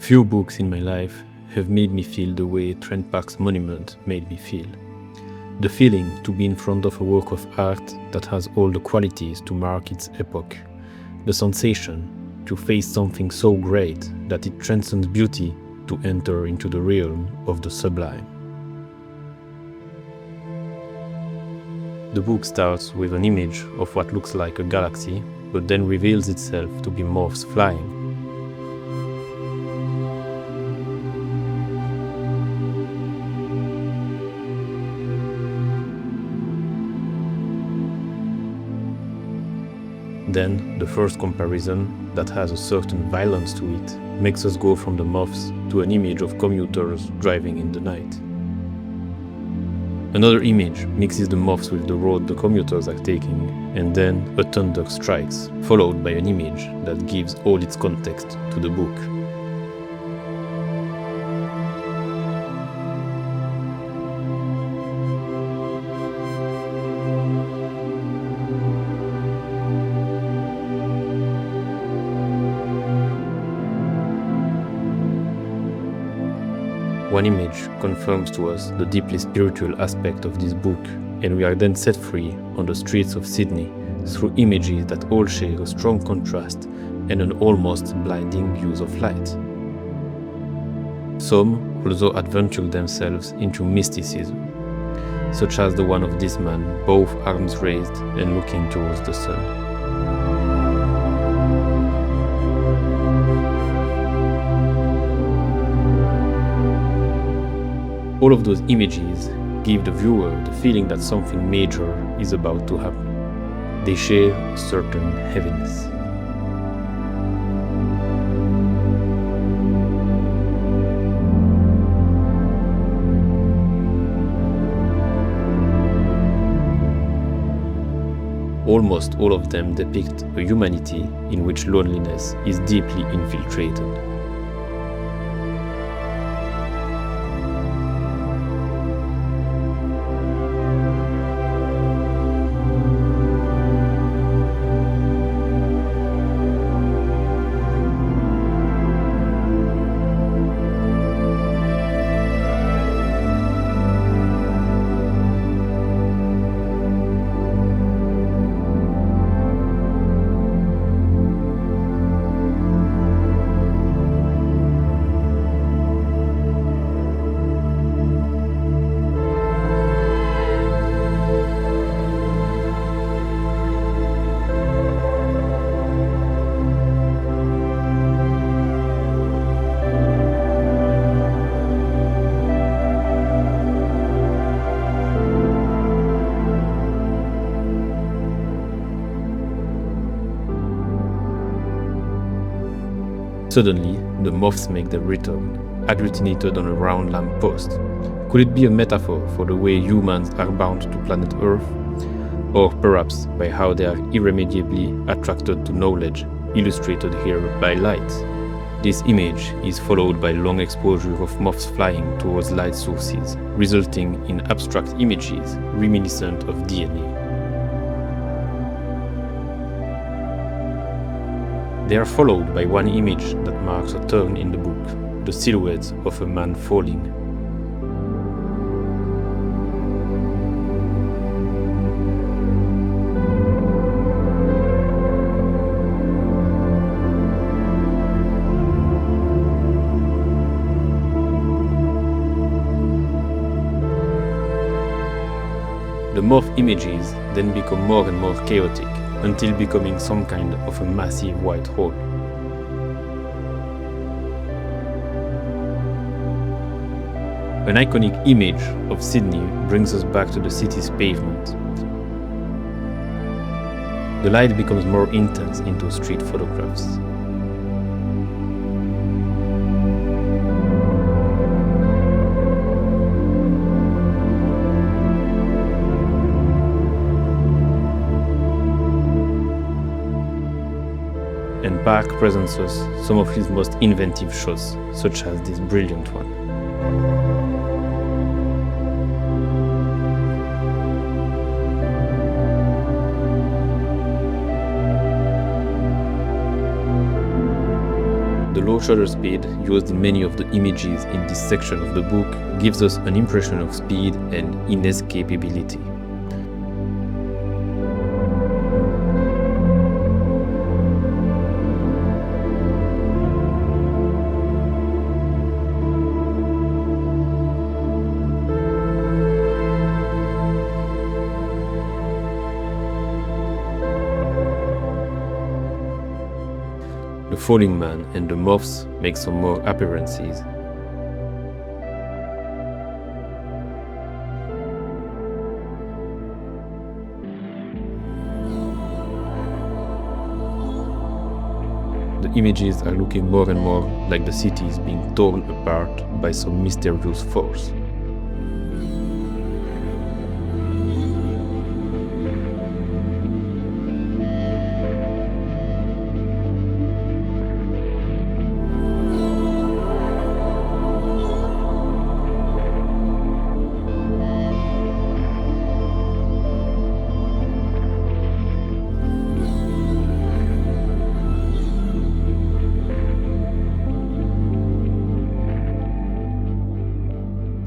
Few books in my life have made me feel the way Trent Parke's monument made me feel. The feeling to be in front of a work of art that has all the qualities to mark its epoch. The sensation to face something so great that it transcends beauty to enter into the realm of the sublime. The book starts with an image of what looks like a galaxy, but then reveals itself to be moths flying. Then, the first comparison, that has a certain violence to it, makes us go from the moths to an image of commuters driving in the night. Another image mixes the moths with the road the commuters are taking, and then a thunder strikes, followed by an image that gives all its context to the book. One image confirms to us the deeply spiritual aspect of this book, and we are then set free on the streets of Sydney through images that all share a strong contrast and an almost blinding use of light. Some also adventure themselves into mysticism, such as the one of this man, both arms raised and looking towards the sun. All of those images give the viewer the feeling that something major is about to happen. They share a certain heaviness. Almost all of them depict a humanity in which loneliness is deeply infiltrated. Suddenly, the moths make their return, agglutinated on a round lamp post. Could it be a metaphor for the way humans are bound to planet Earth? Or perhaps by how they are irremediably attracted to knowledge, illustrated here by light? This image is followed by long exposure of moths flying towards light sources, resulting in abstract images reminiscent of DNA. They are followed by one image that marks a turn in the book, the silhouette of a man falling. The moth images then become more and more chaotic, until becoming some kind of a massive white hole. An iconic image of Sydney brings us back to the city's pavement. The light becomes more intense into street photographs. And Parke presents us some of his most inventive shots, such as this brilliant one. The low shutter speed used in many of the images in this section of the book gives us an impression of speed and inescapability. The falling man and the moths make some more appearances. The images are looking more and more like the city is being torn apart by some mysterious force.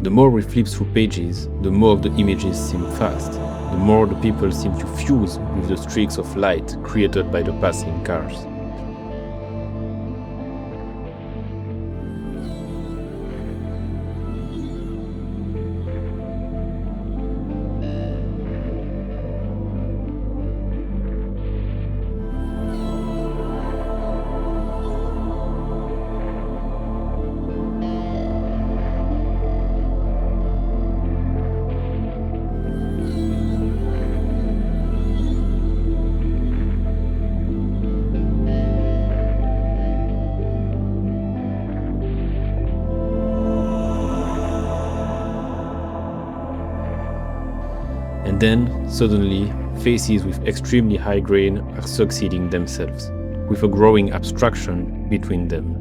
The more we flip through pages, the more the images seem fast, the more the people seem to fuse with the streaks of light created by the passing cars. And then, suddenly, faces with extremely high grain are succeeding themselves, with a growing abstraction between them.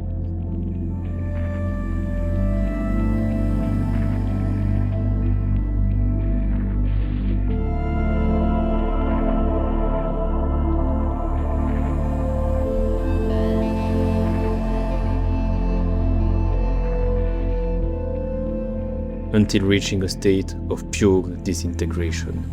Until reaching a state of pure disintegration.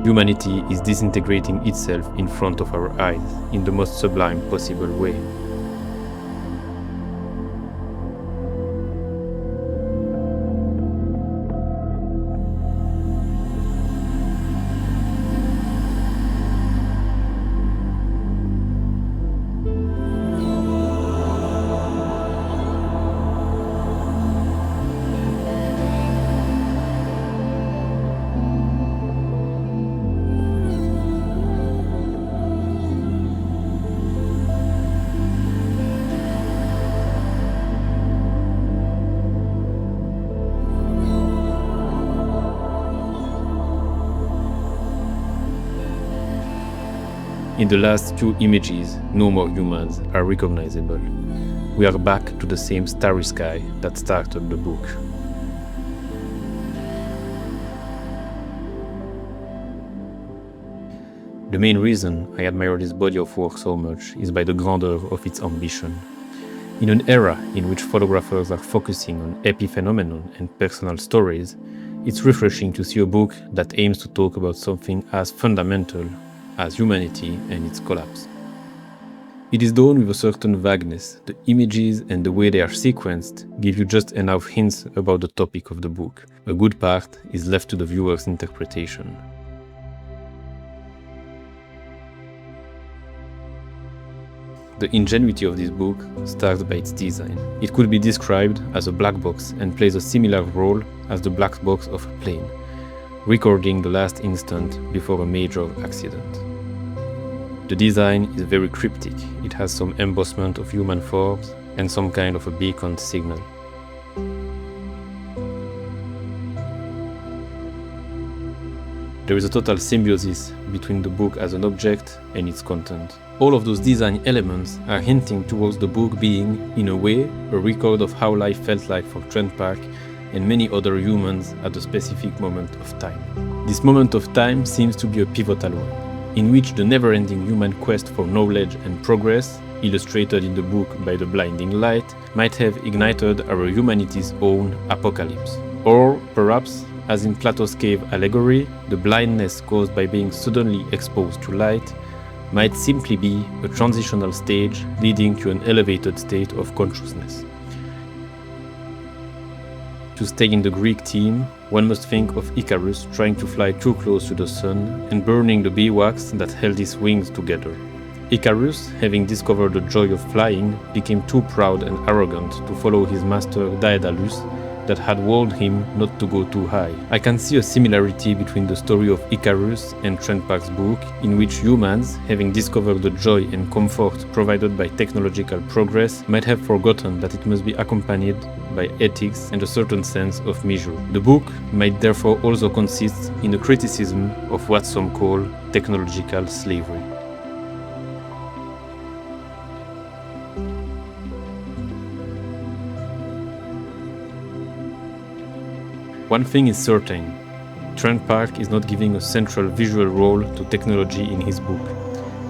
Humanity is disintegrating itself in front of our eyes in the most sublime possible way. In the last few images, no more humans are recognizable. We are back to the same starry sky that started the book. The main reason I admire this body of work so much is by the grandeur of its ambition. In an era in which photographers are focusing on epiphenomenon and personal stories, it's refreshing to see a book that aims to talk about something as fundamental as humanity and its collapse. It is done with a certain vagueness. The images and the way they are sequenced give you just enough hints about the topic of the book. A good part is left to the viewer's interpretation. The ingenuity of this book starts by its design. It could be described as a black box and plays a similar role as the black box of a plane, recording the last instant before a major accident. The design is very cryptic. It has some embossment of human forms and some kind of a beacon signal. There is a total symbiosis between the book as an object and its content. All of those design elements are hinting towards the book being, in a way, a record of how life felt like for Trent Parke and many other humans at a specific moment of time. This moment of time seems to be a pivotal one, in which the never-ending human quest for knowledge and progress, illustrated in the book by the blinding light, might have ignited our humanity's own apocalypse. Or, perhaps, as in Plato's cave allegory, the blindness caused by being suddenly exposed to light might simply be a transitional stage leading to an elevated state of consciousness. To stay in the Greek theme, one must think of Icarus trying to fly too close to the sun and burning the beeswax that held his wings together. Icarus, having discovered the joy of flying, became too proud and arrogant to follow his master Daedalus, that had warned him not to go too high. I can see a similarity between the story of Icarus and Trent Parke's book, in which humans, having discovered the joy and comfort provided by technological progress, might have forgotten that it must be accompanied by ethics and a certain sense of measure. The book might therefore also consist in a criticism of what some call technological slavery. One thing is certain, Trent Parke is not giving a central visual role to technology in his book.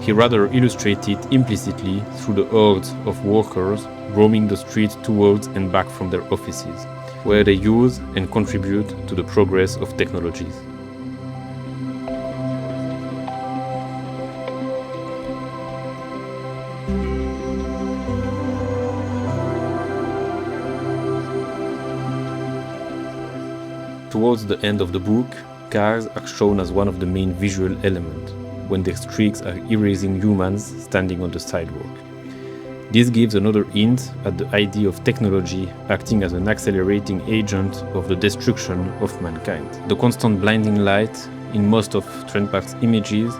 He rather illustrates it implicitly through the hordes of workers roaming the streets towards and back from their offices, where they use and contribute to the progress of technologies. Towards the end of the book, cars are shown as one of the main visual elements, when their streaks are erasing humans standing on the sidewalk. This gives another hint at the idea of technology acting as an accelerating agent of the destruction of mankind. The constant blinding light in most of Trent Parke's images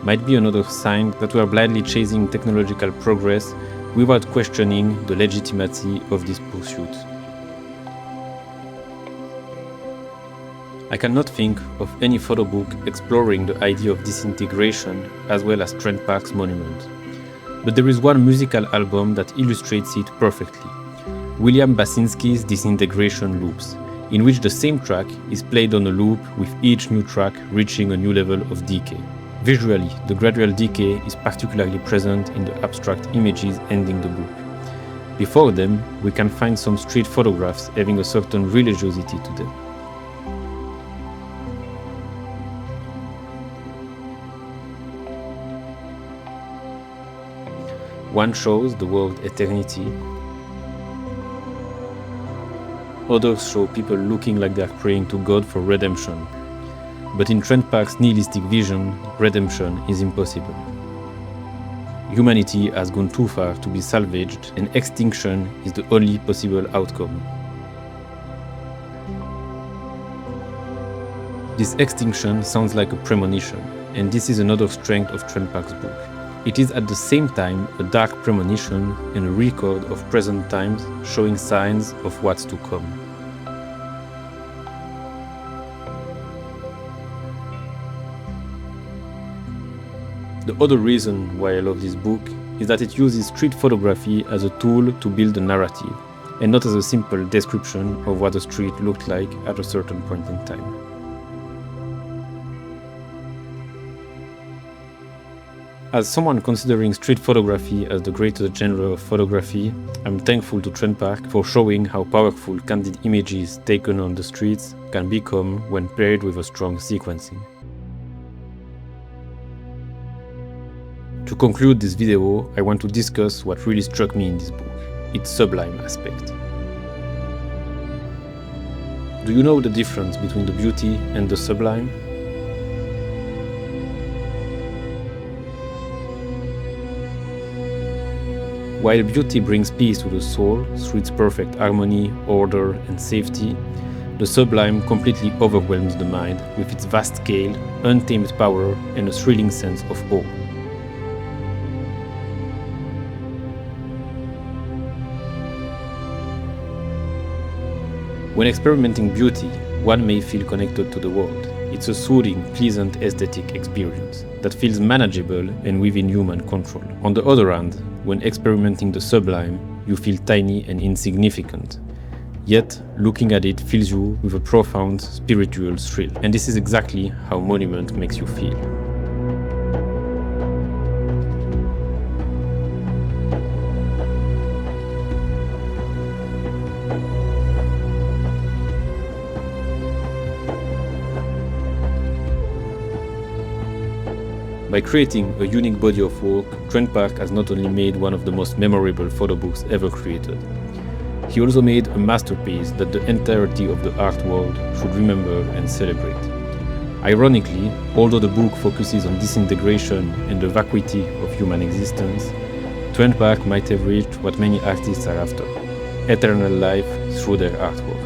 might be another sign that we are blindly chasing technological progress without questioning the legitimacy of this pursuit. I cannot think of any photo book exploring the idea of disintegration as well as Trent Parke's monument. But there is one musical album that illustrates it perfectly, William Basinski's Disintegration Loops, in which the same track is played on a loop with each new track reaching a new level of decay. Visually, the gradual decay is particularly present in the abstract images ending the book. Before them, we can find some street photographs having a certain religiosity to them. One shows the word eternity. Others show people looking like they are praying to God for redemption. But in Trent Parke's nihilistic vision, redemption is impossible. Humanity has gone too far to be salvaged, and extinction is the only possible outcome. This extinction sounds like a premonition, and this is another strength of Trent Parke's book. It is at the same time a dark premonition and a record of present times showing signs of what's to come. The other reason why I love this book is that it uses street photography as a tool to build a narrative, and not as a simple description of what a street looked like at a certain point in time. As someone considering street photography as the greatest genre of photography, I'm thankful to Trent Parke for showing how powerful candid images taken on the streets can become when paired with a strong sequencing. To conclude this video, I want to discuss what really struck me in this book, its sublime aspect. Do you know the difference between the beauty and the sublime? While beauty brings peace to the soul through its perfect harmony, order, and safety, the sublime completely overwhelms the mind with its vast scale, untamed power, and a thrilling sense of awe. When experimenting beauty, one may feel connected to the world. It's a soothing, pleasant aesthetic experience that feels manageable and within human control. On the other hand, when experimenting the sublime, you feel tiny and insignificant. Yet, looking at it fills you with a profound spiritual thrill. And this is exactly how Monument makes you feel. By creating a unique body of work, Trent Parke has not only made one of the most memorable photo books ever created, he also made a masterpiece that the entirety of the art world should remember and celebrate. Ironically, although the book focuses on disintegration and the vacuity of human existence, Trent Parke might have reached what many artists are after: eternal life through their artwork.